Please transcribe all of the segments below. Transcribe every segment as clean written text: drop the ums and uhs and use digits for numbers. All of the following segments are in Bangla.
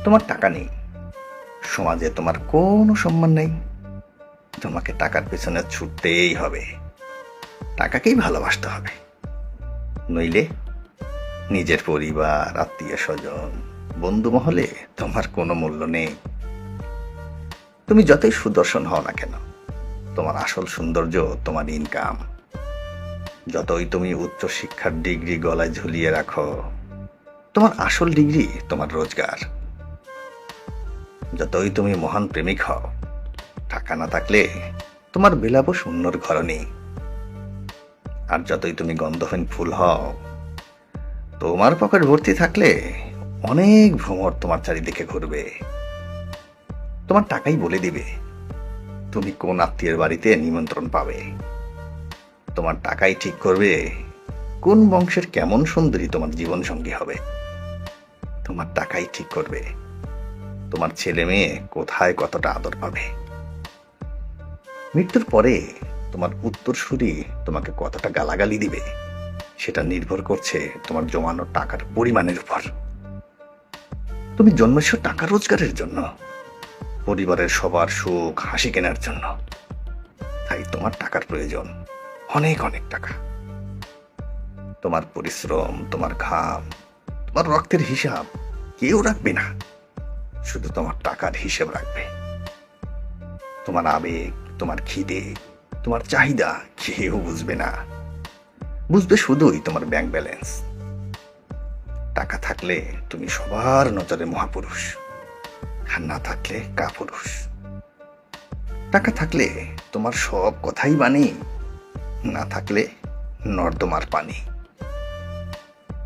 তোমার টাকা নেই, সমাজে তোমার কোনো সম্মান নেই, তোমাকে টাকার পেছনে ছুটতেই হবে, টাকাকেই ভালোবাসতে হবে। নইলে নিজের পরিবার, আত্মীয় স্বজন, বন্ধু মহলে তোমার কোনো মূল্য নেই। তুমি যতই সুদর্শন হও না কেন, তোমার আসল সৌন্দর্য তোমার ইনকাম। যতই তুমি উচ্চ শিক্ষার ডিগ্রি গলায় ঝুলিয়ে রাখো, তোমার আসল ডিগ্রি তোমার রোজগার। যতই তুমি মহান প্রেমিক হও, টাকা না থাকলে তোমার বিলাপ শূন্যর ঘর নেই। আর যতই তুমি গন্ধহীন ফুল হও, তোমার পকেট ভর্তি থাকলে অনেক ভ্রমর তোমার চারিদিকে ঘুরবে। তোমার টাকাই বলে দিবে তুমি কোন আত্মীয়ের বাড়িতে নিমন্ত্রণ পাবে। তোমার টাকাই ঠিক করবে কোন বংশের কেমন সুন্দরী তোমার জীবন সঙ্গী হবে। তোমার টাকাই ঠিক করবে তোমার ছেলে মেয়ে কোথায় কতটা আদর পাবে। মৃত্যুর পরে তোমার উত্তরসূরি তোমাকে কতটা গালাগালি দিবে, সেটা নির্ভর করছে তোমার জমানো টাকার পরিমাণের উপর। তুমি জন্মেছ টাকা রোজগারের জন্য, পরিবারের সবার সুখ হাসি কেনার জন্য। তাই তোমার টাকার প্রয়োজন, অনেক অনেক টাকা। তোমার পরিশ্রম, তোমার ঘাম, তোমার রক্তের হিসাব কেউ রাখবে না, শুধু তোমার টাকার হিসেব রাখবে। তোমার আবেগ, তোমার খিদে, তোমার চাহিদা কেউ বুঝবে না, বুঝবে শুধুই তোমার ব্যাংক ব্যালেন্স। টাকা থাকলে তুমি সবার নজরে মহাপুরুষ, আর না থাকলে কাপুরুষ। টাকা থাকলে তোমার সব কথাই বাণী, না থাকলে নর্দমার পানি।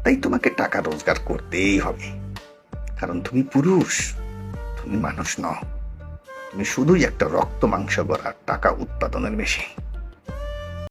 তাই তোমাকে টাকা রোজগার করতেই হবে, কারণ তুমি পুরুষ, তুমি মানুষ নও। তুমি শুধুই একটা রক্ত মাংস গড়া টাকা উৎপাদনের মেশিন।